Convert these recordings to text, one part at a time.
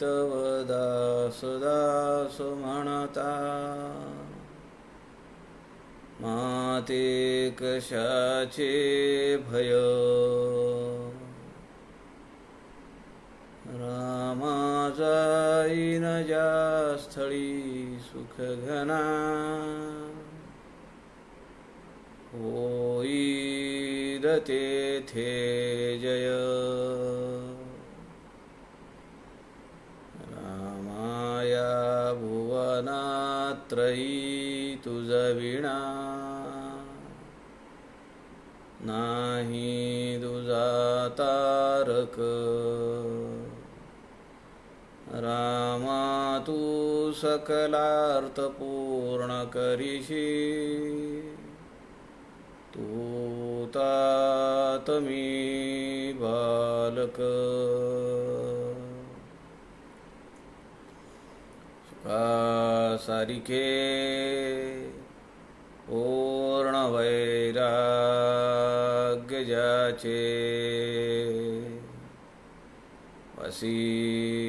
तव दास दास म्हणता, माते कशाचे भय, रामा जाईन ज्या स्थळी सुख घना, होईल तेथे जय. रामाया भुवनात्रयी तुझ विणा, नाही तुझा तारक. रामा तू सकलार्थ पूर्ण करीशी, तू तात मी बालक. सुखासारिखे पूर्ण वैराग्य ज्याचे, वसिष्ठापरी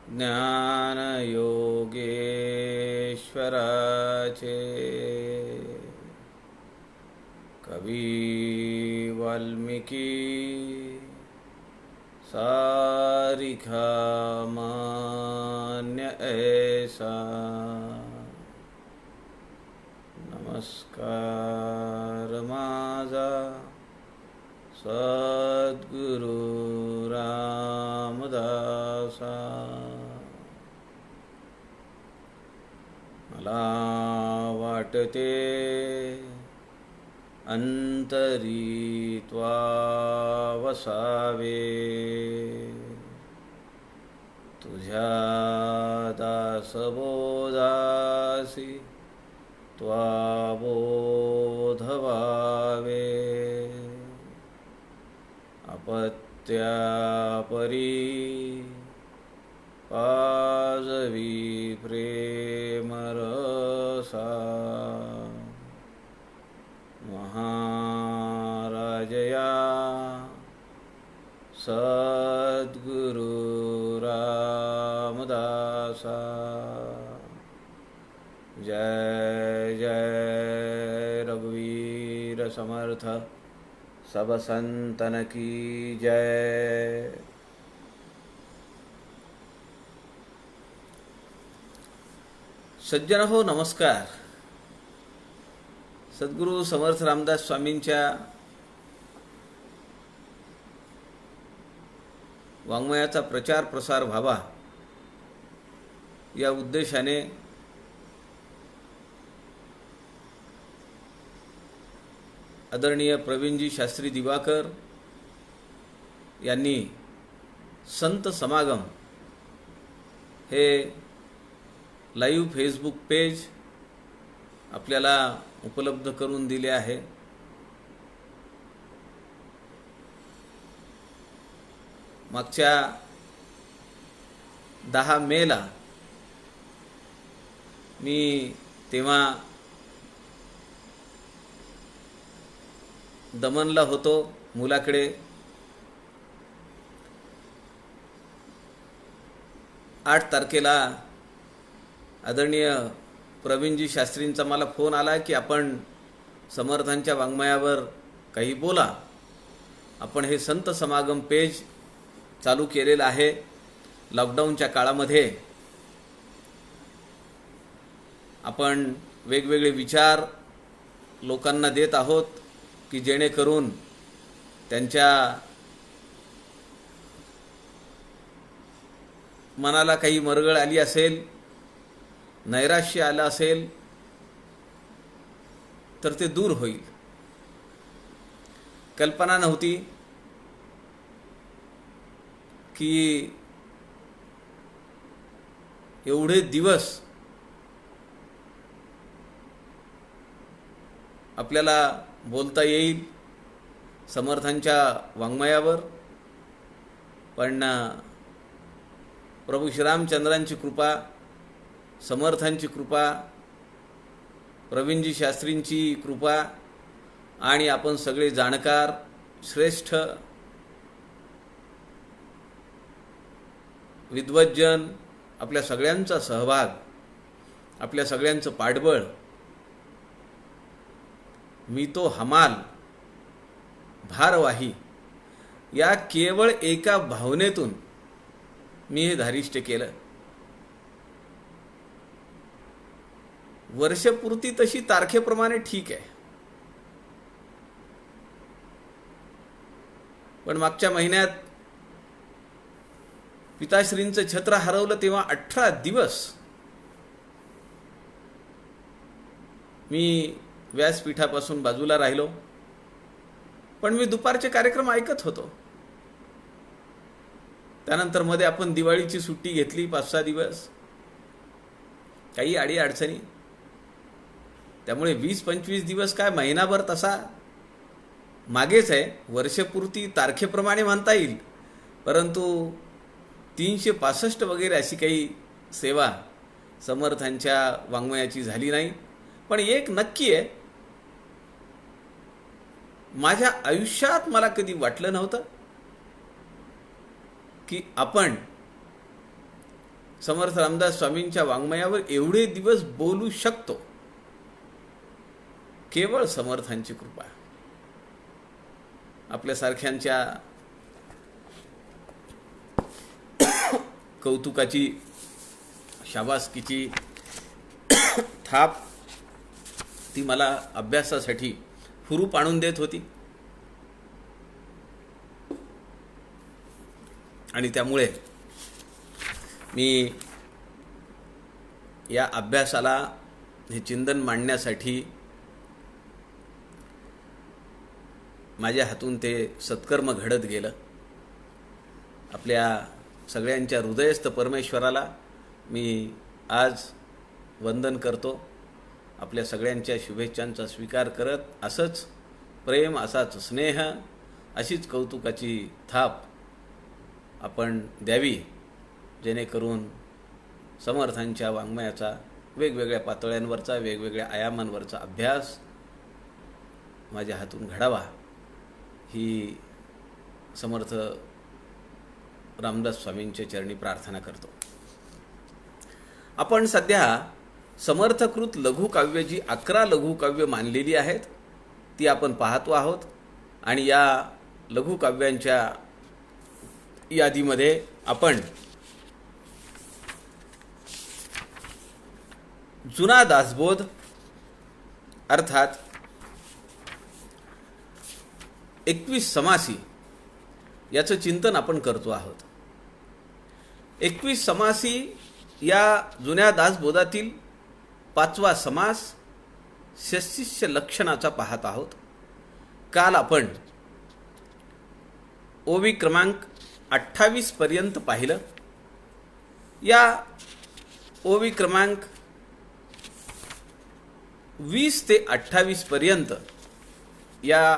ज्ञान योगेश्वराचे. कवी वाल्मिकी सारिखा मान्य ऐसा. नमस्कार माझा सद्गुरु रामदासा. मला वाटते अंतरी त्वा वसावे, तुझ्या दासबोधासी त्वा बोध व्हावे. अपत्यापरी पाजवी प्रेमरसा, महाराजया सद्गुरु रामदासा. जय जय रघुवीर समर्थ, सब संतन की जय. सज्जन हो नमस्कार. सद्गुरु समर्थ रामदास स्वामींच्या वाङ्मयाचा प्रचार प्रसार व्हावा या उद्देशाने आदरणीय प्रवीणजी शास्त्री दिवाकर यांनी संत समागम हे लाईव्ह फेसबुक पेज आपल्याला उपलब्ध करून दिले आहे. मागच्या 10 मेला मी तेव्हा दमनला होतो मुलाकडे. 8 तारखेला आदरणीय प्रवीणजी शास्त्रींचा मला फोन आला की आपण समर्थांच्या वाङ्मयावर काही बोला. आपण हे संत समागम पेज चालू केलेलं आहे. लॉकडाऊनच्या काळामध्ये आपण वेगवेगळे विचार लोकांना देत आहोत की जेणेकरून त्यांच्या मनाला काही मरगळ आली असेल, नैराश्य आलं असेल तर ते दूर होईल. कल्पना नव्हती की एवढे दिवस आपल्याला बोलता येईल समर्थांच्या वाङ्मयावर. पण प्रभू श्रीरामचंद्रांची कृपा, समर्थांची कृपा, प्रवीणजी शास्त्रींची कृपा आणि आपण सगळे जाणकार श्रेष्ठ विद्वज्जन, आपल्या सगळ्यांचा सहभाग, आपल्या सगळ्यांचं पाठबळ, मी तो हमाल भारवाही, या केवळ एका भावनेतून मी हे धारिष्ट केलं. वर्षपूर्ती तशी तारखेप्रमाणे ठीक आहे, पण मागच्या महिन्यात पिताश्रींचं छत्र हरवलं तेव्हा 18 दिवस मी व्यासपीठापासून बाजूला राहिलो, पण मी दुपारचे कार्यक्रम ऐकत होतो. त्यानंतर मध्ये आपण दिवाळीची सुट्टी घेतली 5-6 दिवस, काही अडी अडचणी, त्यामुळे 20-25 दिवस काय महिनाभर तसा मागेच आहे. वर्षपूर्ती तारखेप्रमाणे म्हणता येईल, परंतु 365 वगैरे अशी काही सेवा समर्थांच्या वाङ्मयाची झाली नाही. पण एक नक्की आहे, माझ्या आयुष्यात मला कधी वाटलं नव्हतं की आपण समर्थ रामदास स्वामींच्या वाङ्मयावर एवढे दिवस बोलू शकतो. केवळ समर्थांची कृपा, आपल्यासारख्यांच्या कौतुकाची, शाबासकीची थाप ती मला अभ्यासासाठी हुरूप आणून देत होती. आणि त्यामुळे मी या अभ्यासाला, हे चिंतन मांडण्यासाठी माझ्या हातून ते सत्कर्म घडत गेलं. आपल्या सगळ्यांच्या हृदयस्थ परमेश्वराला मी आज वंदन करतो. आपल्या सगळ्यांच्या शुभेच्छांचा स्वीकार करत असंच प्रेम, असाच स्नेह, अशीच कौतुकाची थाप आपण द्यावी, जेणेकरून समर्थांच्या वाङ्मयाचा वेगवेगळ्या पातळ्यांवरचा, वेगवेगळ्या आयामांवरचा अभ्यास माझ्या हातून घडावा, ही समर्थ रामदास स्वामींच्या चरणी प्रार्थना करतो. आपण सध्या समर्थकृत लघुकाव्य, जी 11 लघुकाव्य मानलेली आहेत, ती आपण पाहतो आहोत. आणि या लघुकाव्यांच्या यादीमध्ये आपण जुना दासबोध अर्थात 21 समासी याचं चिंतन आपण करतो आहोत. 21 समासी या जुन्या दासबोधातील 5वा समास षष्ठीस्य लक्षणाचा पाहत आहोत. काल आपण ओवी क्रमांक 28 पर्यंत पाहिलं. या ओवी क्रमांक 20 ते 28 पर्यंत या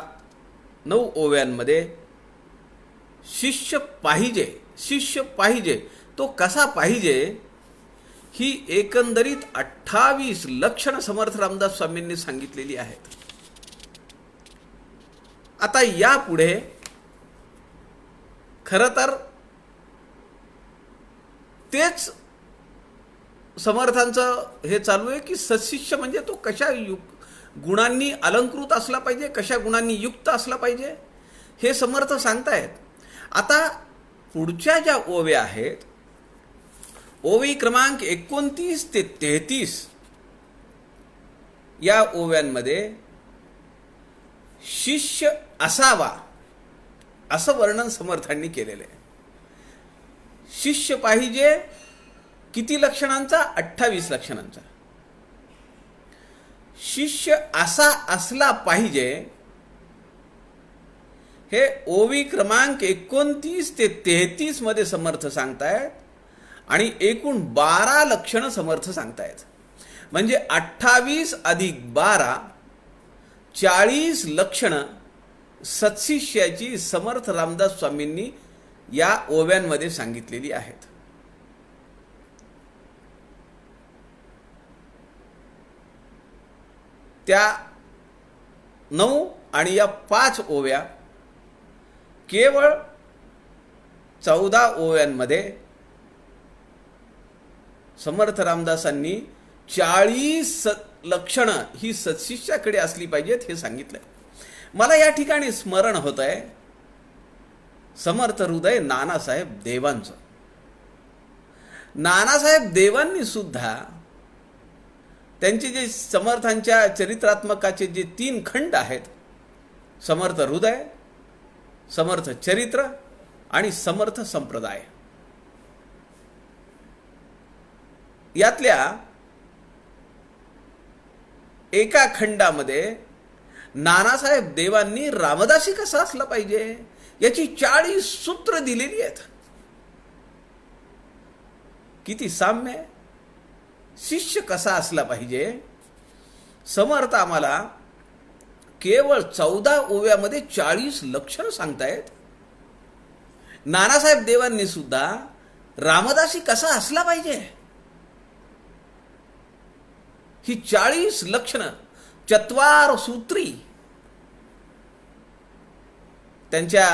9 ओव्यांमध्ये शिष्य पाहिजे तो कसा पाहिजे, ही एकंदरीत 28 लक्षणं समर्थ रामदास स्वामींनी सांगितलेली आहेत. आता यापुढे खरं तर तेच समर्थांचं हे चालू आहे की सत्शिष्य म्हणजे तो कशा गुणांनी अलंकृत असला पाहिजे, कशा गुणांनी युक्त असला पाहिजे, हे समर्थ सांगतायत. आता पुढच्या ज्या ओव्या आहेत, ओवी क्रमांक 29 ते 33 या ओव्यांमध्ये शिष्य असावा असं वर्णन समर्थांनी केलेलं आहे. शिष्य पाहिजे किती लक्षणांचा? 28 लक्षणांचा. शिष्य असा असला पाहिजे हे ओवी क्रमांक 29 ते 33 मध्ये समर्थ सांगतायत. आणि एकूण 12 लक्षणं समर्थ सांगतायत. म्हणजे 28 अधिक 12 40 लक्षणं सत्शिष्याची समर्थ रामदास स्वामींनी या ओव्यांमध्ये सांगितलेली आहेत. त्या 9 आणि या 5 ओव्या केवळ 14 ओव्यांमध्ये समर्थ रामदासांनी 40 लक्षणं ही सत्शिष्याकडे असली पाहिजेत हे सांगितलंय. मला या ठिकाणी स्मरण होत आहे समर्थ हृदय नानासाहेब देवांचं. नानासाहेब देवांनी सुद्धा त्यांचे जे समर्थांच्या चरित्रात्मकाचे जे 3 खंड आहेत, समर्थ हृदय, समर्थ चरित्र आणि समर्थ संप्रदाय, यातल्या एका खंडामध्ये नानासाहेब देवांनी रामदासी कसा असला पाहिजे याची 40 सूत्र दिलेली आहेत. किती साम्य. शिष्य कसा असला पाहिजे. समर्थ आम्हाला केवळ 14 ओव्यामध्ये 40 लक्षणं सांगतायत. नानासाहेब देवांनी सुद्धा रामदासी कसा असला पाहिजे ही 40 लक्षणं 4 सूत्री त्यांच्या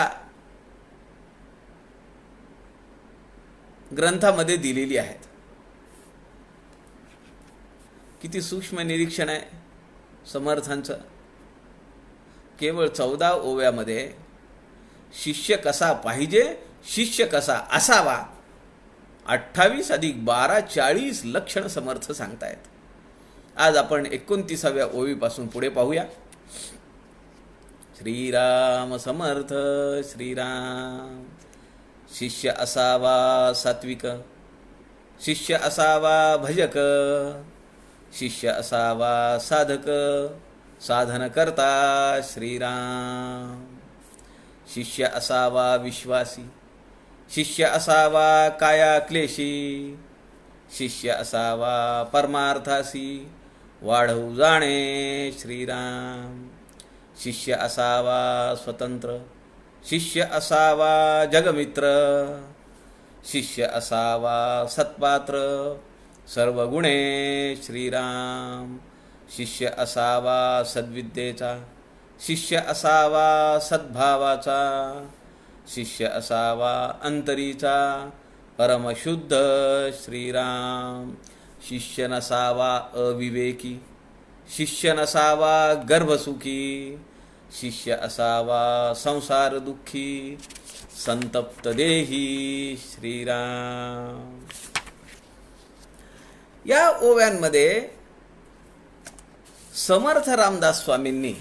ग्रंथामध्ये दिलेली आहेत. किती सूक्ष्म निरीक्षण आहे समर्थांचं. केवळ 14 ओव्यामध्ये शिष्य कसा पाहिजे, शिष्य कसा असावा, 28 अधिक 12 40 लक्षण समर्थ सांगतायत. आज आपण 29व्या ओवीपासून पुढे पाहूया. श्रीराम समर्थ. श्रीराम. शिष्य असावा सात्विक, शिष्य असावा भजक, शिष्य असावा साधक, साधन करता श्रीराम. शिष्य असावा विश्वासी, शिष्य असावा काया क्लेशी, शिष्य असावा परमार्थासी, वाढवू जाणे श्रीराम. शिष्य असावा स्वतंत्र, शिष्य असावा जगमित्र, शिष्य असावा सत्पात्र, सर्व गुणे श्रीराम. शिष्य असावा सद्विद्येचा, शिष्य असावा सद्भावाचा, शिष्य असावा अंतरीचा, परमशुद्ध श्रीराम. शिष्य नसावा अविवेकी, शिष्य नसावा गर्भसुखी, शिष्य असावा संसार दुःखी, संतप्त देही श्रीराम. या ओव्यांमध्ये समर्थ रामदास स्वामींनी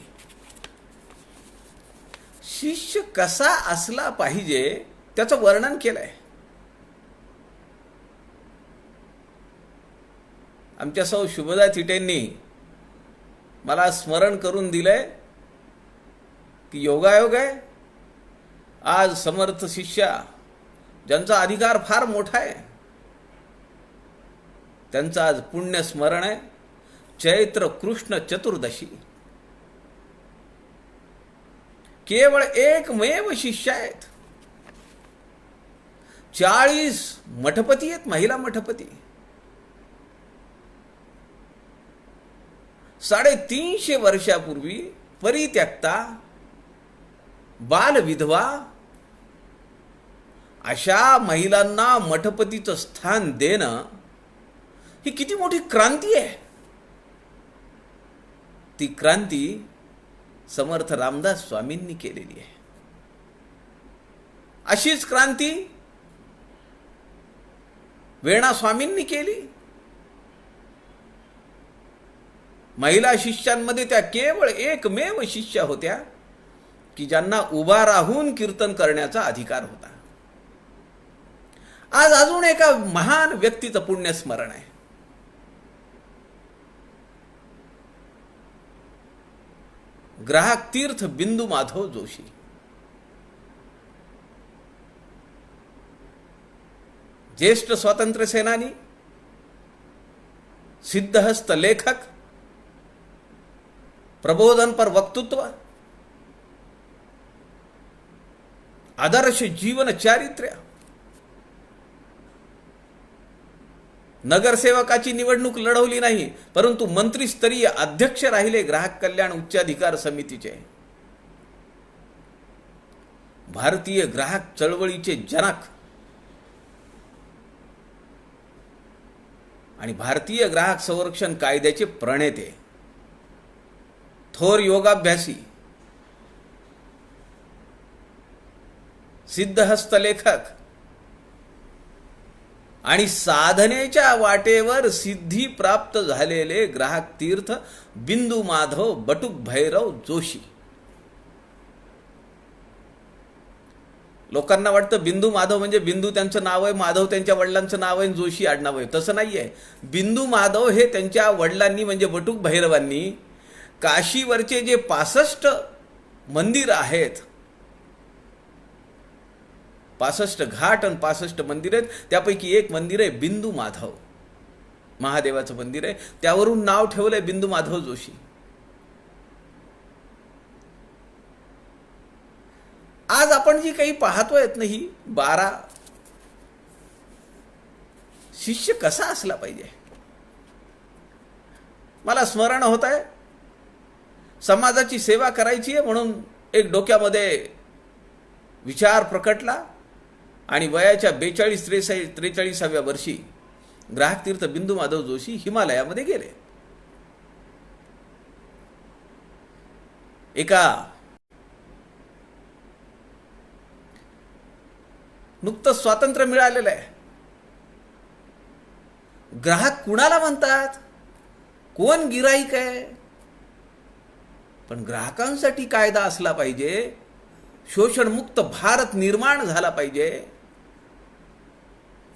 शिष्य कसा असला पाहिजे त्याचं वर्णन केलंय. आमच्या सौ शुभदा थिटेंनी मला स्मरण करून दिलंय की योगायोग आहे आज समर्थ शिष्या ज्यांचा अधिकार फार मोठा आहे त्यांचं आज पुण्य स्मरण आहे. चैत्र कृष्ण चतुर्दशी. केवळ एकमेव शिष्य आहेत. 40 मठपती आहेत, महिला मठपती. 350 वर्षापूर्वी परित्यक्ता, बालविधवा अशा महिलांना मठपतीचं स्थान देणं ही किती मोठी क्रांती आहे. ती क्रांती समर्थ रामदास स्वामींनी केलेली आहे. अशीच क्रांती वेणा स्वामींनी केली. महिला शिष्यांमध्ये त्या केवळ एकमेव शिष्या होत्या की ज्यांना उभा राहून कीर्तन करण्याचा अधिकार होता. आज अजून एका महान व्यक्तीचं पुण्य स्मरण आहे. ग्राहक तीर्थ बिंदू माधव जोशी. ज्येष्ठ स्वातंत्र्य सेनानी, सिद्धहस्त लेखक, प्रबोधन पर वक्तृत्व, आदर्श जीवन चारित्र्य, नगरसेवकाची निवडणूक लढवली नाही परंतु मंत्रीस्तरीय अध्यक्ष राहिले ग्राहक कल्याण उच्चाधिकार समितीचे. भारतीय ग्राहक चळवळीचे जनक, आणि भारतीय ग्राहक संरक्षण कायद्याचे प्रणेते, थोर योगाभ्यासी, सिद्धहस्त लेखक आणि साधनेच्या वाटेवर सिद्धी प्राप्त झालेले ग्राहक तीर्थ बिंदू माधव बटुक भैरव जोशी. लोकांना वाटतं बिंदू माधव म्हणजे बिंदू त्यांचं नाव आहे, माधव त्यांच्या वडिलांचं नाव आहे, जोशी आडनाव आहे. तसं नाही आहे. बिंदू माधव हे त्यांच्या वडिलांनी म्हणजे बटुक भैरवांनी काशीवरचे जे 65 मंदिर आहेत, 65 घाट आणि 65 मंदिर आहेत, त्यापैकी एक मंदिर आहे बिंदू माधव, महादेवाचं मंदिर आहे. त्यावरून नाव ठेवलंय बिंदू माधव जोशी. आज आपण जी काही पाहतोय ना, ही 12 शिष्य कसा असला पाहिजे. मला स्मरण होत आहे, समाजाची सेवा करायची आहे म्हणून एक डोक्यामध्ये विचार प्रकटला आणि वयाच्या 42-43व्या वर्षी ग्राहक तीर्थ बिंदू माधव जोशी हिमालयामध्ये गेले. एका नुकतंच स्वातंत्र्य मिळालेलं आहे. ग्राहक कुणाला म्हणतात, कोण गिराईक आहे, पण ग्राहकांसाठी कायदा असला पाहिजे. शोषणमुक्त भारत निर्माण झाला पाहिजे.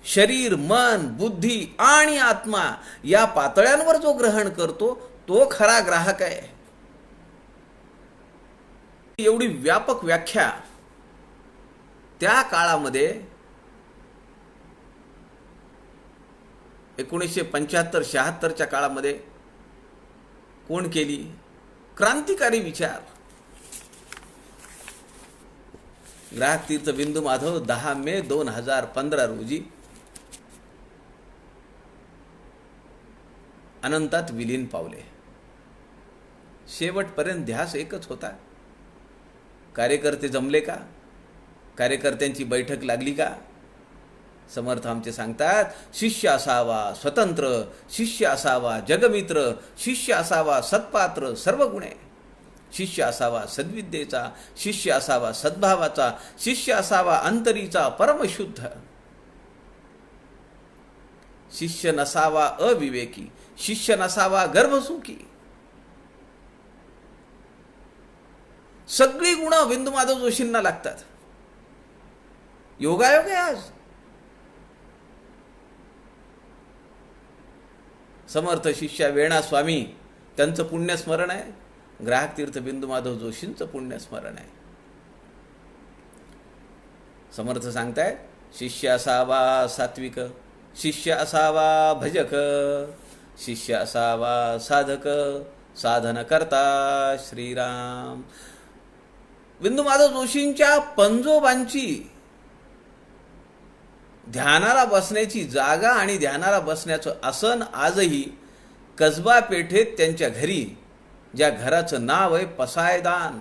शरीर, मन, बुद्धी आणि आत्मा या पातळ्यांवर जो ग्रहण करतो तो खरा ग्राहक आहे. एवढी व्यापक व्याख्या त्या काळामध्ये 1975-76च्या काळामध्ये कोण केली. क्रांतिकारी विचार ग्राहक तीर्थ बिंदू माधव 10 मे 2015 रोजी अनंतात विलीन पावले. शेवटपर्यंत ध्यास एकच होता. कार्यकर्ते जमले का, कार्यकर्त्यांची बैठक लागली का. समर्थ आमचे सांगतात, शिष्य असावा स्वतंत्र, शिष्य असावा जगमित्र, शिष्य असावा सत्पात्र सर्व गुणे, शिष्य असावा सद्विद्येचा, शिष्य असावा सद्भावाचा, शिष्य असावा अंतरीचा परमशुद्ध, शिष्य नसावा अविवेकी, शिष्य नसावा गर्भसुखी. सगळी गुण बिंदू माधव जोशींना लागतात. योगायोग आहे आज. समर्थ शिष्या वेणा स्वामी त्यांचं पुण्यस्मरण आहे. ग्राहक तीर्थ बिंदू माधव जोशींचं पुण्यस्मरण आहे. समर्थ सांगतायत, शिष्य असावा सात्विक, शिष्य असावा भजक, शिष्य असावा साधक, साधन करता श्रीराम. बिंदू माधव जोशींच्या पंजोबांची ध्यानाला बसण्याची जागा आणि ध्यानाला बसण्याचं आसन आजही कसबा पेठेत त्यांच्या घरी, ज्या घराचं नाव आहे पसायदान,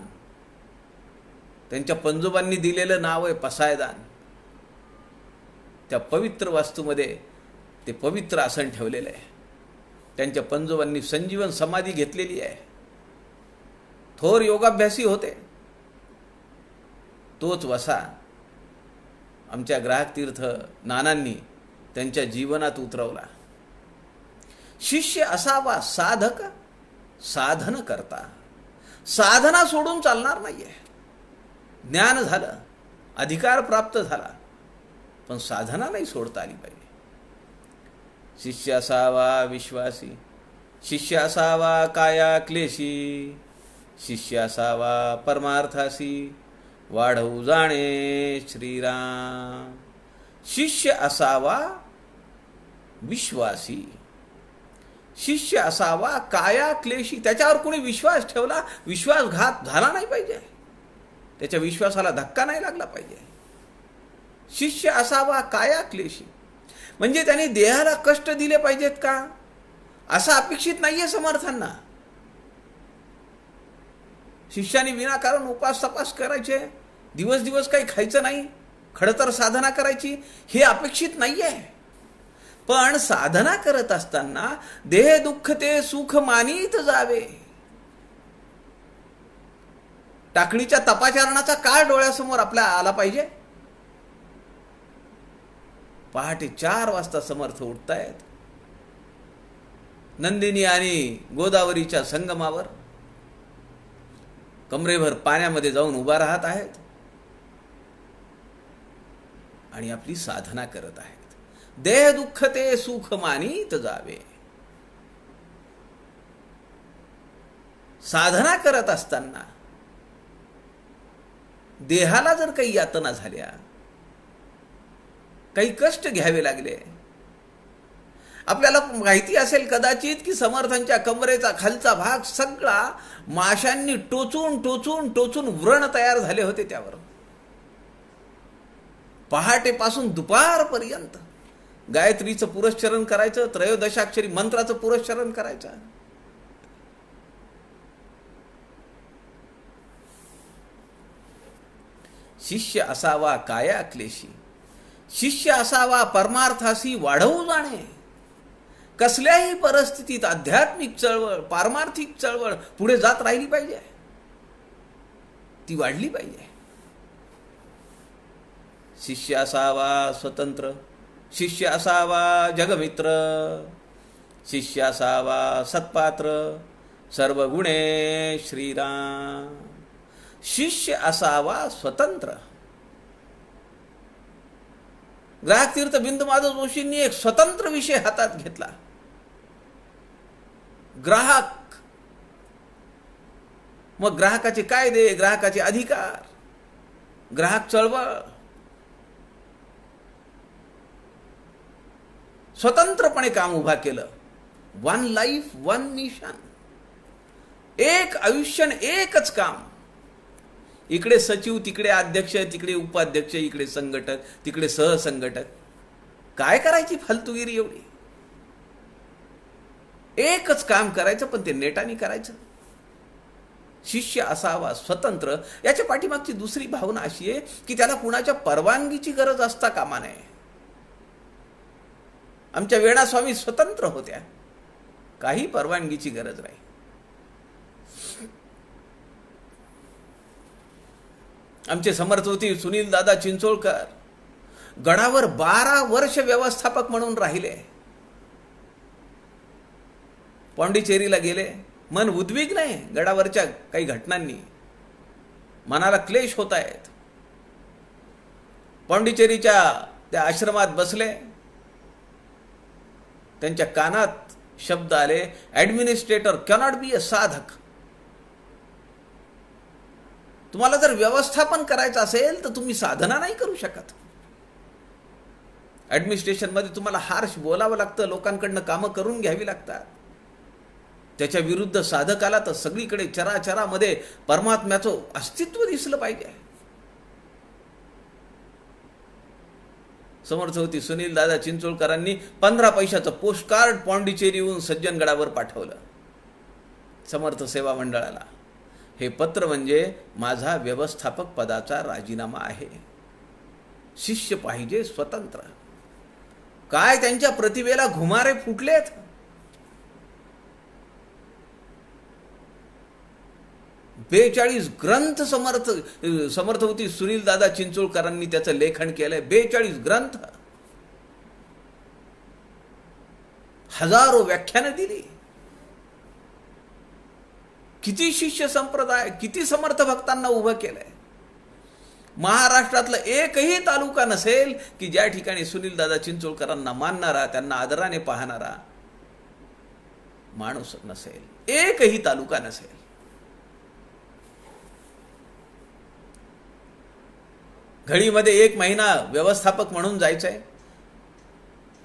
त्यांच्या पंजोबांनी दिलेलं नाव आहे पसायदान, त्या पवित्र वास्तूमध्ये ते पवित्र आसन ठेवलेलं आहे. त्यांच्या पंजोबांनी संजीवन समाधी घेतलेली आहे. थोर योगाभ्यासी होते. तोच वसा आमच्या ग्राहक तीर्थ नानांनी त्यांच्या जीवनात उतरवला. शिष्य असावा साधक, साधन करता. साधना सोडून चालणार नाहीये. ज्ञान झालं, अधिकार प्राप्त झाला, पण साधना नाही सोडता आली पाहिजे. शिष्य असावा विश्वासी, शिष्य असावा काया क्लेशी, शिष्य असावा परमार्थासी, वाढवू जाणे श्रीराम. शिष्य असावा विश्वासी, शिष्य असावा काया क्लेशी. त्याच्यावर कोणी विश्वास ठेवला, विश्वासघात झाला नाही पाहिजे, त्याच्या विश्वासाला धक्का नाही लागला पाहिजे. शिष्य असावा काया क्लेशी म्हणजे त्याने देहाला कष्ट दिले पाहिजेत का, असं अपेक्षित नाहीये समर्थांना. शिष्याने विनाकारण उपास तपास करायचे, दिवस दिवस काही खायचं नाही, खडतर साधना करायची, हे अपेक्षित नाहीये. पण साधना करत असताना देह दुःख ते सुख मानीत जावे. टाकणीच्या तपाचरणाचा काळ डोळ्यासमोर आपल्या आला पाहिजे. पहाटे 4 वाजता समर्थ उठतायत. नंदिनी आणि गोदावरीच्या संगमावर कमरेभर पाण्यामध्ये जाऊन उभा राहत आहेत आणि आपली साधना करत आहेत. देह दुःख ते सुख मानीत जावे. साधना करत असताना देहाला जर काही यातना झाल्या, काही कष्ट घ्यावे लागले, आपल्याला माहिती असेल कदाचित की समर्थांच्या कमरेचा खालचा भाग सगळा माशांनी टोचून टोचून टोचून व्रण तयार झाले होते. त्यावर पहाटेपासून दुपारपर्यंत गायत्रीचं पुरस्चरण करायचं, त्रयोदशाक्षरी मंत्राचं पुरस्चरण करायचं. शिष्य असावा काया क्लेशी, शिष्य असावा परमार्थासी वाढवू जाणे. कसल्याही परिस्थितीत आध्यात्मिक चळवळ, पारमार्थिक चळवळ पुढे जात राहिली पाहिजे, ती वाढली पाहिजे. शिष्य असावा स्वतंत्र, शिष्य असावा जगमित्र, शिष्य असावा सत्पात्र, सर्व गुणे श्रीराम. शिष्य असावा स्वतंत्र. ग्राहक तीर्थ बिंदू माधव जोशींनी एक स्वतंत्र विषय हातात घेतला. ग्राहक, मग ग्राहकाचे कायदे, ग्राहकाचे अधिकार, ग्राहक चळवळ. स्वतंत्रपणे काम उभा केलं. 1 लाईफ 1 मिशन. एक आयुष्य, एकच काम. इकडे सचिव, तिकडे अध्यक्ष, तिकडे उपाध्यक्ष, इकडे संघटक, तिकडे सहसंघटक. काय करायची फालतूगिरी एवढी? एकच काम करायचं, पण ते नेटाने करायचं. शिष्य असावा स्वतंत्र. याच्या पाठीमागची दुसरी भावना अशी आहे की त्याला कुणाच्या परवानगीची गरज असता कामा नये. आमच्या वेणास्वामी स्वतंत्र होत्या, काही परवानगीची गरज नाही. आमचे समर्थ होते सुनील दादा चिंचोळकर, गडावर 12 वर्ष व्यवस्थापक म्हणून राहिले. पॉंडिचेरीला गेले. मन उद्विग्न आहे गडावरच्या काही घटनांनी, मनाला क्लेश होत आहेत. पॉंडिचेरीच्या त्या आश्रमात बसले. त्यांच्या कानात शब्द आले, ॲडमिनिस्ट्रेटर कॅनॉट बी अ साधक. तुम्हाला जर व्यवस्थापन करायचं असेल तर तुम्ही साधना नाही करू शकत. ॲडमिनिस्ट्रेशनमध्ये तुम्हाला हार्श बोलावं लागतं, लोकांकडनं कामं करून घ्यावी लागतात. त्याच्या विरुद्ध साधकाला तर सगळीकडे चराचरामध्ये परमात्म्याचं अस्तित्व दिसलं पाहिजे. समर्थ होती सुनील दादा चिंचोळकरांनी 15 पैशाचं पोस्टकार्ड पॉंडिचेरीहून सज्जनगडावर पाठवलं समर्थ सेवा मंडळाला. हे पत्र म्हणजे माझा व्यवस्थापक पदाचा राजीनामा आहे. शिष्य पाहिजे स्वतंत्र. काय त्यांच्या प्रतिभेला घुमारे फुटलेत. बेचाळीस ग्रंथ समर्थ होती सुनील दादा चिंचोळकरांनी त्याचं लेखन केलंय. 42 ग्रंथ, हजारो व्याख्यानं दिली. किती शिष्य संप्रदाय, किती समर्थ भक्तांना उभं केलंय. महाराष्ट्रातला एकही तालुका नसेल की ज्या ठिकाणी सुनील दादा चिंचोळकरांना मानणारा, त्यांना आदराने पाहणारा माणूस नसेल. एकही तालुका नसेल. घडीमध्ये 1 महिना व्यवस्थापक म्हणून जायचंय.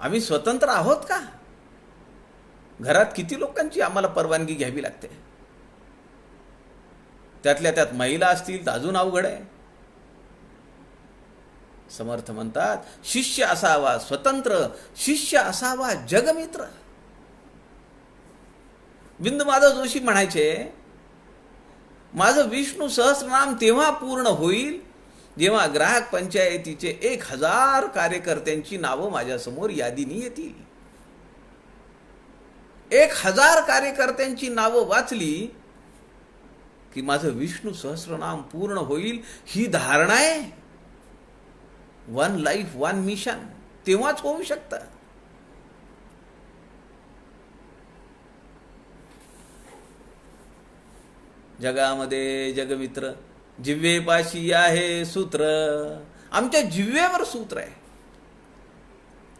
आम्ही स्वतंत्र आहोत का? घरात किती लोकांची आम्हाला परवानगी घ्यावी लागते. त्यातल्या त्यात महिला असतील तर अजून अवघड आहे. समर्थ म्हणतात शिष्य असावा स्वतंत्र, शिष्य असावा जगमित्र. बिंदू माधव जोशी म्हणायचे, माझं विष्णू सहस्रनाम तेव्हा पूर्ण होईल जेव्हा ग्राहक पंचायतीचे 1000 कार्यकर्त्यांची नावं माझ्यासमोर यादीने येतील. 1000 कार्यकर्त्यांची नावं वाचली की माझं विष्णू सहस्रनाम पूर्ण होईल, ही धारणा आहे. 1 लाईफ 1 मिशन तेव्हाच होऊ शकतं. जगामध्ये जगमित्र जिव्हेपाशी आहे सूत्र, आमच्या जिव्हेवर सूत्र आहे.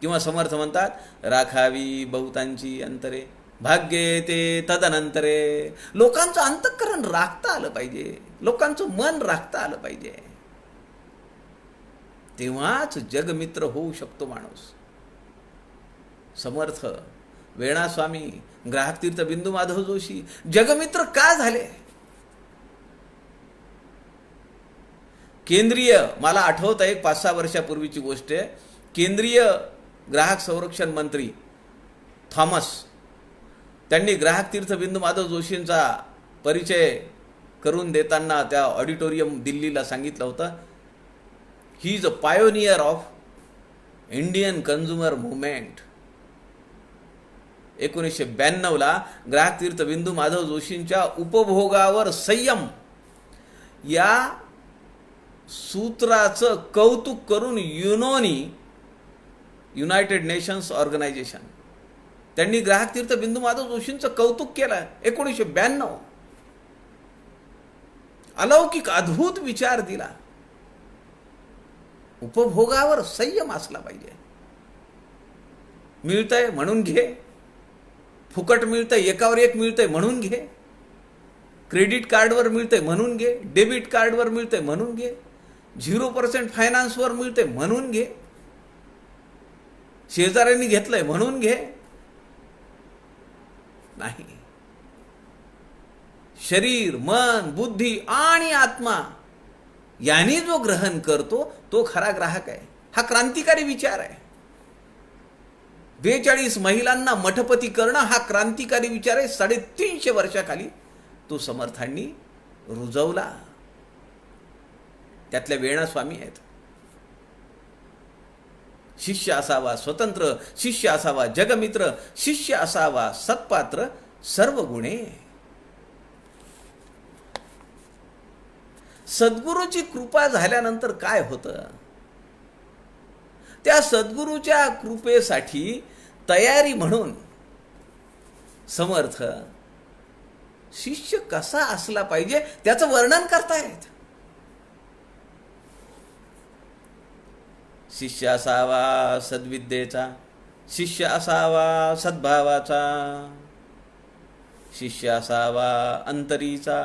किंवा समर्थ म्हणतात राखावी बहुतांची अंतरे, भाग्ये ते तदनंतरे. लोकांचं अंतःकरण राखता आलं पाहिजे, लोकांचं मन राखता आलं पाहिजे, तेव्हाच जगमित्र होऊ शकतो माणूस. समर्थ, वेणास्वामी, ग्राहकतीर्थ बिंदू माधव जोशी जगमित्र का झाले? केंद्रीय, मला आठवत आहे 5-6 वर्षापूर्वीची गोष्ट आहे, केंद्रीय ग्राहक संरक्षण मंत्री थॉमस, त्यांनी ग्राहकतीर्थ बिंदू माधव जोशींचा परिचय करून देताना त्या ऑडिटोरियम दिल्लीला सांगितलं होतं, he is a pioneer of Indian consumer movement. 1992ला ग्राहकतीर्थ बिंदू माधव जोशींच्या उपभोगावर संयम या सूत्राचं कौतुक करून युनोनी, युनायटेड नेशन्स ऑर्गनायझेशन, त्यांनी ग्राहकतीर्थ बिंदू माधव जोशींचं कौतुक केलं. 1992 अलौकिक अद्भुत विचार दिला. उपभोगावर संयम असला पाहिजे. मिळतंय म्हणून घे, फुकट मिळतंय, एकावर एक मिळतंय म्हणून घे, क्रेडिट कार्डवर मिळतंय म्हणून घे, डेबिट कार्डवर मिळतंय म्हणून घे, 0% फायनान्सवर मिळतंय म्हणून घे, शेजाऱ्यांनी घेतलंय म्हणून घे. नाही, शरीर, मन, बुद्धी आणि आत्मा यांनी जो ग्रहण करतो तो खरा ग्राहक आहे. हा क्रांतिकारी विचार आहे. 42 महिलांना मठपती करणं हा क्रांतिकारी विचार आहे. 350 वर्षाखाली तो समर्थांनी रुजवला. त्यातल्या वेणास्वामी आहेत. शिष्य असावा स्वतंत्र, शिष्य असावा जगमित्र, शिष्य असावा सत्पात्र, सर्व गुणे. सद्गुरूची कृपा झाल्यानंतर काय होतं? त्या सद्गुरूच्या कृपेसाठी तयारी म्हणून समर्थ शिष्य कसा असला पाहिजे त्याचं वर्णन करतायत. शिष्य असावा सद्विद्येचा, शिष्य असावा सद्भावाचा, शिष्य असावा अंतरीचा,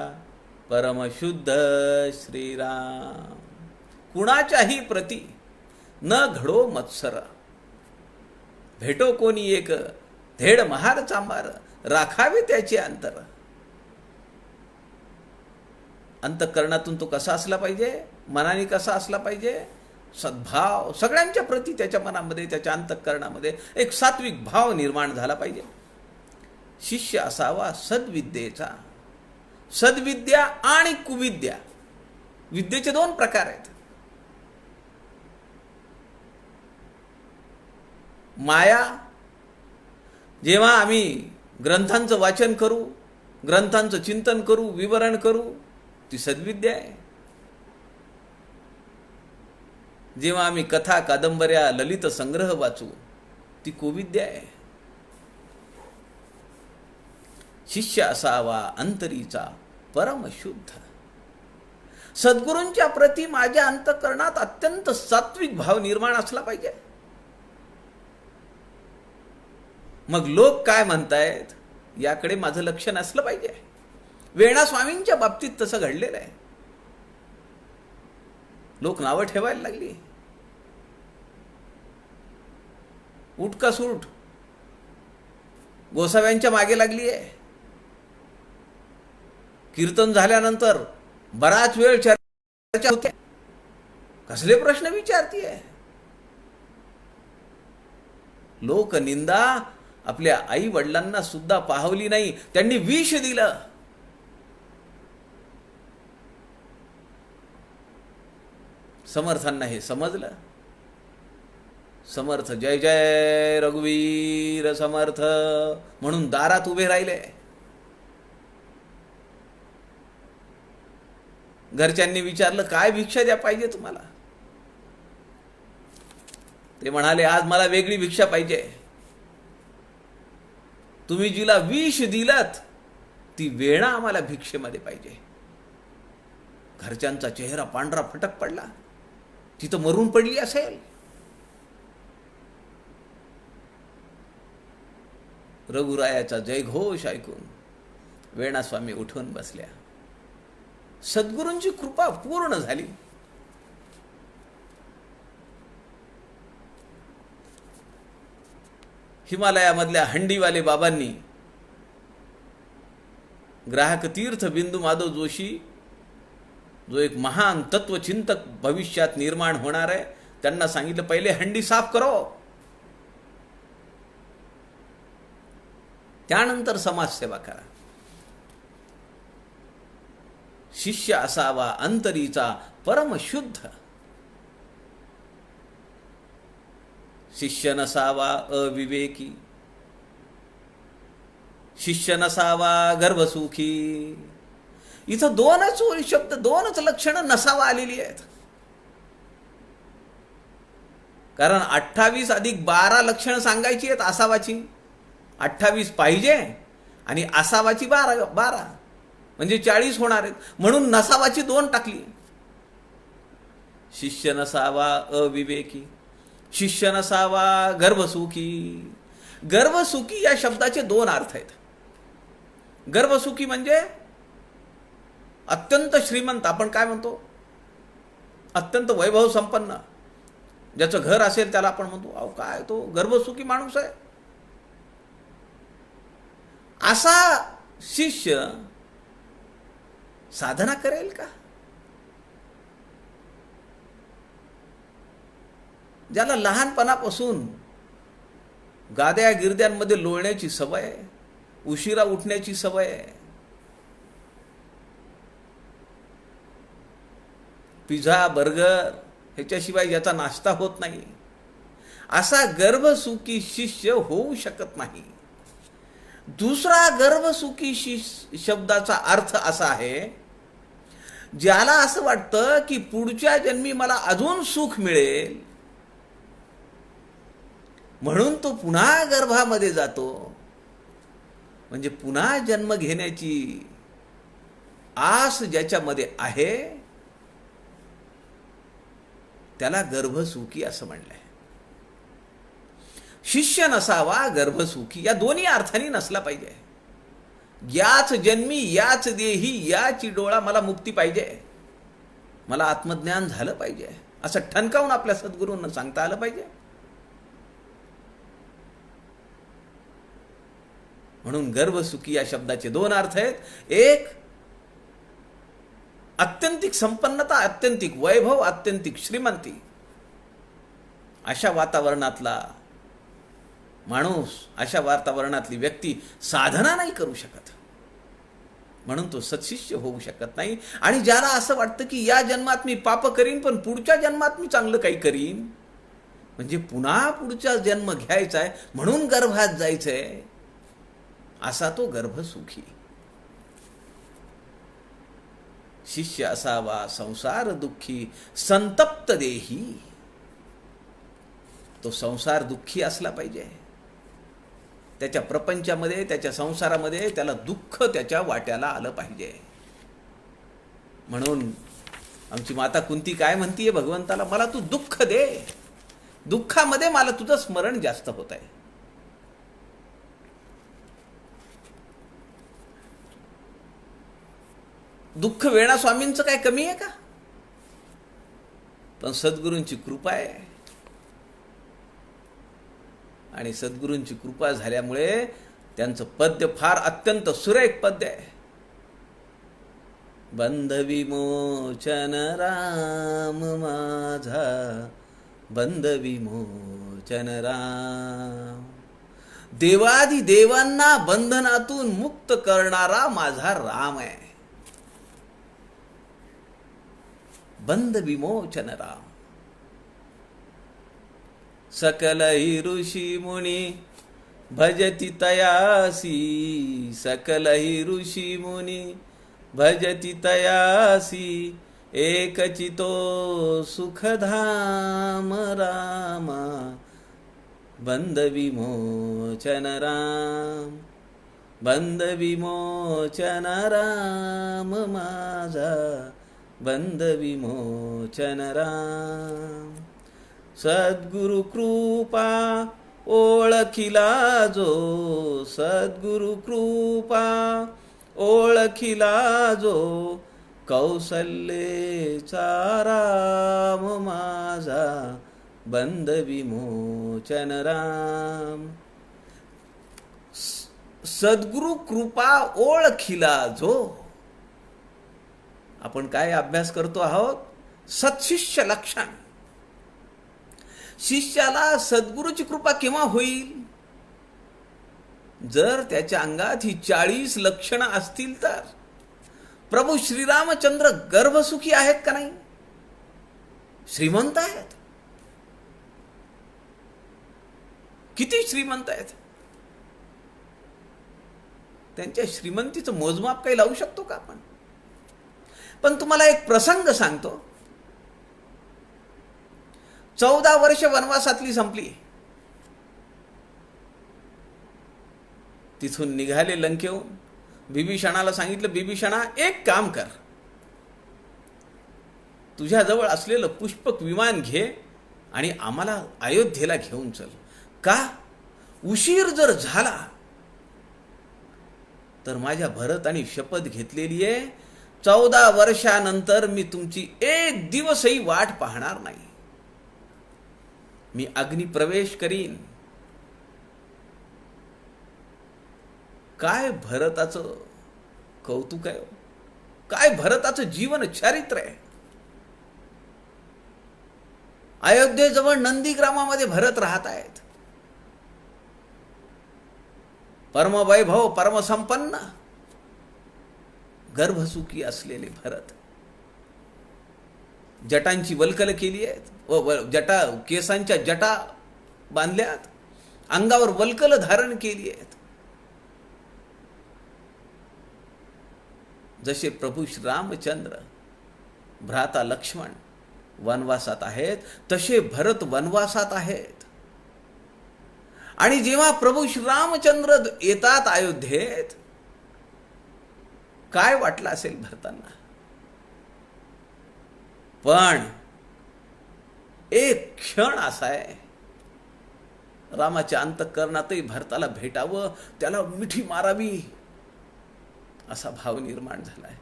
परमशुद्ध श्रीराम. कुणाच्याही प्रती न घडो मत्सर, भेटो कोणी एक, धेड महार चांबार, राखावे त्याचे अंतर. अंतःकरणातून तो कसा असला पाहिजे? मनाने कसा असला पाहिजे? सद्भाव, सगळ्यांच्या प्रती त्याच्या मनामध्ये, त्याच्या अंतःकरणामध्ये एक सात्विक भाव निर्माण झाला पाहिजे. शिष्य असावा सद्विद्येचा. सद्विद्या आणि कुविद्या, विद्येचे 2 प्रकार आहेत. माया, जेव्हा आम्ही ग्रंथांचं वाचन करू, ग्रंथांचं चिंतन करू, विवरण करू, ती सद्विद्या आहे. जेव्हा आम्ही कथा, कादंबऱ्या, ललित संग्रह वाचू, ती कुविद्या आहे. शिष्य असावा अंतरीचा, परमशुद्ध. सद्गुरूंच्या प्रती माझ्या अंतःकरणात अत्यंत सात्विक भाव निर्माण असला पाहिजे. मग लोक काय म्हणतायत याकडे माझं लक्ष नसलं पाहिजे. वेणास्वामींच्या बाबतीत तसं घडलेलं आहे. लोक नावं ठेवायला लागली. उठ का सूट गोसाव्यांच्या मागे लागली आहे. कीर्तन झाल्यानंतर बराच वेळ चर्चा होते. कसले प्रश्न विचारतीये? लोक निंदा आपल्या आई वडिलांना सुद्धा पाहवली नाही, त्यांनी विष दिलं. समर्थांना हे समजलं. समर्थ, जय जय रघुवीर समर्थ म्हणून दारात उभे राहिले. घरच्यांनी विचारलं, काय भिक्षा द्या पाहिजे तुम्हाला? ते म्हणाले, आज मला वेगळी भिक्षा पाहिजे. तुम्ही जिला विष दिलात ती वेणा आम्हाला भिक्षेमध्ये पाहिजे. घरच्यांचा चेहरा पांढरा फटक पडला. तिथं मरून पडली असेल. रघुरायाचा जयघोष ऐकून वेणास्वामी उठून बसल्या. सद्गुरूंची कृपा पूर्ण झाली. हिमालयामधल्या हंडीवाले बाबांनी ग्राहक तीर्थ बिंदू माधव जोशी, जो एक महान तत्वचिंतक भविष्यात निर्माण होणार आहे, त्यांना सांगितलं, पहिले हंडी साफ करो, त्यानंतर समाजसेवा करा. शिष्य असावा अंतरीचा परमशुद्ध, शिष्य नसावा अविवेकी, शिष्य नसावा गर्भसुखी. इथं दोनच शब्द, दोनच लक्षणं नसावा आलेली आहेत. कारण 28 अधिक 12 लक्षणं सांगायची आहेत असावाची. 28 पाहिजे आणि असावाची 12 म्हणजे 40 होणार आहेत. म्हणून नसावाची 2 टाकली. शिष्य नसावा अविवेकी, शिष्य नसावा गर्भसुखी. गर्भसुखी या शब्दाचे 2 अर्थ आहेत. गर्भसुखी म्हणजे अत्यंत श्रीमंत, आपण काय म्हणतो, अत्यंत वैभव संपन्न, ज्याचं घर असेल त्याला आपण म्हणतो, अहो काय तो गर्भसुखी माणूस आहे. असा शिष्य साधना करेल का? ज्याला लहानपणापासून गाद्या गिरद्यांमध्ये लोळण्याची सवय आहे, उशिरा उठण्याची सवय आहे, पिझ्झा बर्गर ह्याच्याशिवाय ज्याचा नाश्ता होत नाही, असा गर्भसुखी शिष्य होऊ शकत नाही. दुसरा गर्भसुखी शब्दाचा अर्थ असा आहे, ज्याला असं वाटतं की पुढच्या जन्मी मला अजून सुख मिळेल, म्हणून तो पुन्हा गर्भामध्ये जातो. म्हणजे पुन्हा जन्म घेण्याची आस ज्याच्यामध्ये आहे त्याला गर्भसुखी असं म्हणलंय. शिष्य नसावा गर्भसुखी, या दोन्ही अर्थाने नसला पाहिजे. याच जन्मी याच देही याची डोळा, मला मुक्ती पाहिजे, मला आत्मज्ञान झालं पाहिजे, असं ठणकावून आपल्या सद्गुरूंना सांगता आलं पाहिजे. म्हणून गर्भसुखी या शब्दाचे 2 अर्थ आहेत. एक, आत्यंतिक संपन्नता, आत्यंतिक वैभव, आत्यंतिक श्रीमंती. अशा वातावरणातला माणूस, अशा वातावरणातली व्यक्ती साधना नाही करू शकत, म्हणून तो सत्शिष्य होऊ शकत नाही. आणि ज्याला असं वाटतं की या जन्मात मी पाप करीन पण पुढच्या जन्मात मी चांगलं काही करीन, म्हणजे पुन्हा पुढचा जन्म घ्यायचा आहे म्हणून गर्भात जायचंय, असा तो गर्भसुखी. शिष्य असावा संसार दुःखी संतप्त देही. तो संसार दुःखी असला पाहिजे. त्याच्या प्रपंचामध्ये, त्याच्या संसारामध्ये त्याला दुःख त्याच्या वाट्याला आलं पाहिजे. म्हणून आमची माता कुंती काय म्हणतीये भगवंताला, मला तू दुःख दे, दुःखामध्ये मला तुझं स्मरण जास्त होत आहे. दुःख वेणा स्वामींचं काय कमी आहे का? पण सद्गुरूंची कृपा आहे. आणि सद्गुरूंची कृपा झाल्यामुळे त्यांचं पद्य फार अत्यंत सुरेख पद्य आहे. बंध विमोचन राम माझा, बंध विमोचन राम. देवादी देवांना बंधनातून मुक्त करणारा माझा राम आहे. बंध विमोचन राम. सकलहि ऋषी मुनी भजति तयासी, सकलहि ऋषी मुनी भजति तयासी, एकचितो सुखधाम रामा, बंध विमोचन राम, बंध विमोचन राम माझा, बंध विमोचन राम. सद्गुरु कृपा ओळखिला जो, सद्गुरु कृपा ओळखिला जो, कौसल्येचा राम माझा, बंध विमोचन राम. सद्गुरु कृपा ओळखिला जो. आपण काय अभ्यास करतो आहोत? सत्शिष्य लक्षण. शिष्याला सद्गुरूची कृपा केव्हा होईल? जर त्याच्या अंगात ही 40 लक्षणं असतील तर. प्रभू श्रीरामचंद्र गर्भसुखी आहेत का नाही? श्रीमंत आहेत. किती श्रीमंत आहेत? त्यांच्या श्रीमंतीचं मोजमाप काही लावू शकतो का आपण? पण तुम्हाला एक प्रसंग सांगतो. 14 वर्ष वनवासातली संपली. तिथून निघाले लंकेहून. बिभीषणाला सांगितलं, बिभीषणा एक काम कर, तुझ्याजवळ असलेलं पुष्पक विमान घे आणि आम्हाला अयोध्येला घेऊन चल. का? उशीर जर झाला तर माझ्या भरताने शपथ घेतलेली आहे, 14 वर्षानंतर मी तुमची एक दिवसही वाट पाहणार नाही. मी अग्निप्रवेश करीन. काय भरताचं कौतुक आहे, काय भरताचं जीवन चारित्र्य आहे. अयोध्येजवळ नंदीग्रामामध्ये भरत राहत आहेत. परमवैभव परमसंपन्न गर्भसुखी असलेले भरत. जटांची वल्कल केली आहेत, जटा केसांच्या जटा बांधल्यात, अंगावर वल्कल धारण केली आहेत. जसे प्रभू श्रीरामचंद्र भ्राता लक्ष्मण वनवासात आहेत, तसे भरत वनवासात आहेत. आणि जेव्हा प्रभू श्रीरामचंद्र येतात अयोध्येत, काय वाटलं असेल भरतांना? पण एक क्षण असा आहे, रामाच्या अंतःकरणातही भरताला भेटावं, त्याला मिठी मारावी असा भाव निर्माण झालाय.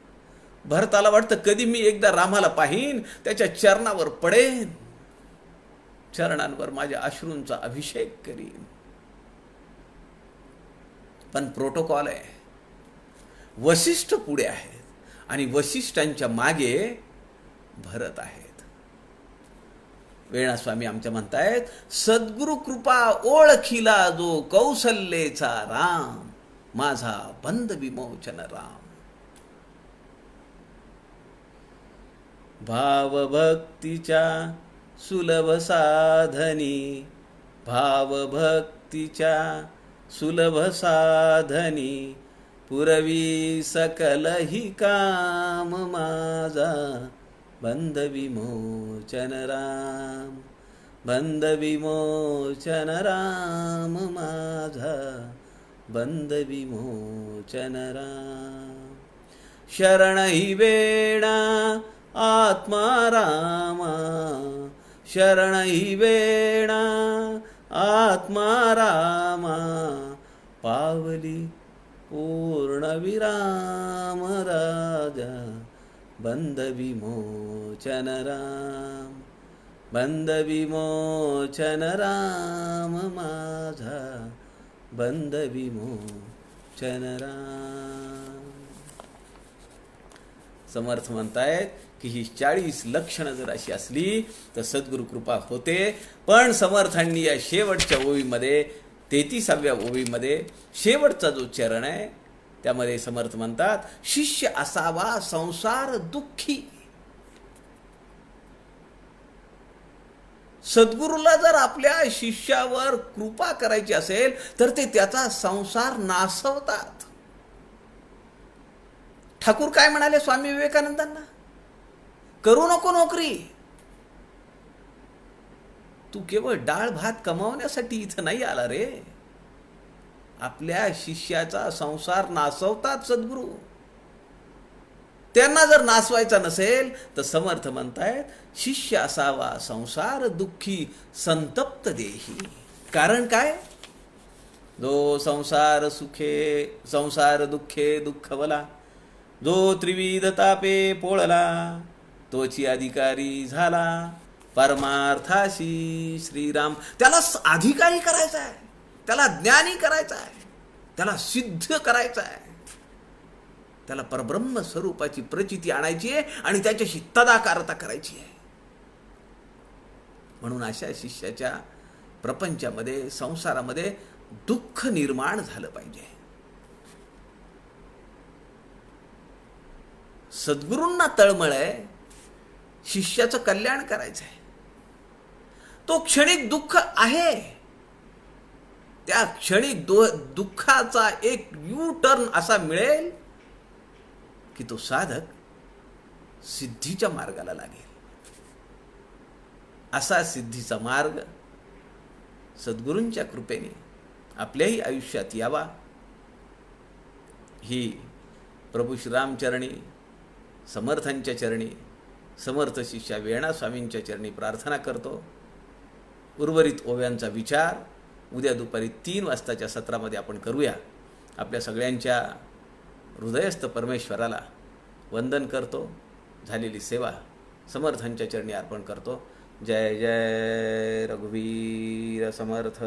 भरताला वाटतं कधी मी एकदा रामाला पाहीन, त्याच्या चरणावर पडेन, चरणांवर माझ्या अश्रूंचा अभिषेक करीन. पण प्रोटोकॉल आहे. वसिष्ठ पुढे आहेत आणि वसिष्ठांच्या मागे भरत आहेत. वेणास्वामी आमच्या म्हणतायत, सद्गुरु कृपा ओळखिला जो, कौसल्येचा राम माझा, बंध विमोचन राम. भावभक्तीच्या सुलभ साधनी, भावभक्तीच्या सुलभ साधनी, पुरवी सकल ही काम माझा, बंध विमोचन राम, बंध विमोचन राम माझा, बंध विमोचन राम. शरण ही वेणा आत्मा रामा, शरण ही वेणा आत्मा रामा, पावली पूर्ण विराम राजा, बंध विमोचन राम, बंध विमोचन राम माझा, बंध विमोचन राम. समर्थ म्हणतायत की ही 40 लक्षणं जर अशी असली तर सद्गुरु कृपा होते. पण समर्थांनी या शेवटच्या ओवीमध्ये 33व्या ओवीमध्ये शेवटचा जो चरण आहे त्यामध्ये समर्थ म्हणतात, शिष्य असावा संसार दुःखी. सद्गुरूला जर आपल्या शिष्यावर कृपा करायची असेल तर ते त्याचा संसार नासवतात. ठाकूर काय म्हणाले स्वामी विवेकानंदांना? करू नको नोकरी, तू केवळ डाळ भात कमावण्यासाठी इथं नाही आला रे. आपल्या शिष्याचा संसार नासवतात सद्गुरू. त्यांना जर नासवायचा नसेल तर समर्थ म्हणतायत, शिष्य असावा संसार दुःखी संतप्त देही. कारण काय? जो संसार दुःखे दुःखवला, जो त्रिविध तापे पोळला, तोची अधिकारी झाला परमार्थाशी श्रीराम. त्याला अधिकारी करायचा आहे, त्याला ज्ञानी करायचा आहे, त्याला सिद्ध करायचा आहे, त्याला परब्रह्म स्वरूपाची प्रचिती आणायची आहे आणि त्याच्याशी तदाकारता करायची आहे. म्हणून अशा शिष्याच्या प्रपंचामध्ये, संसारामध्ये दुःख निर्माण झालं पाहिजे. सद्गुरूंना तळमळ आहे शिष्याचं कल्याण करायचं आहे. तो क्षणिक दुःख आहे, त्या क्षणिक दुःखाचा एक यू टर्न असा मिळेल की तो साधक सिद्धीच्या मार्गाला लागेल. असा सिद्धीचा मार्ग सद्गुरूंच्या कृपेने आपल्याही आयुष्यात यावा, ही प्रभू श्रीरामचरणी, समर्थांच्या चरणी, समर्थ शिष्या वेणा स्वामींच्या चरणी प्रार्थना करतो. उर्वरित ओव्यांचा विचार उद्या दुपारी 3 वाजताच्या सत्रामध्ये आपण करूया. आपल्या सगळ्यांच्या हृदयस्थ परमेश्वराला वंदन करतो. झालेली सेवा समर्थांच्या चरणी अर्पण करतो. जय जय रघुवीर समर्थ.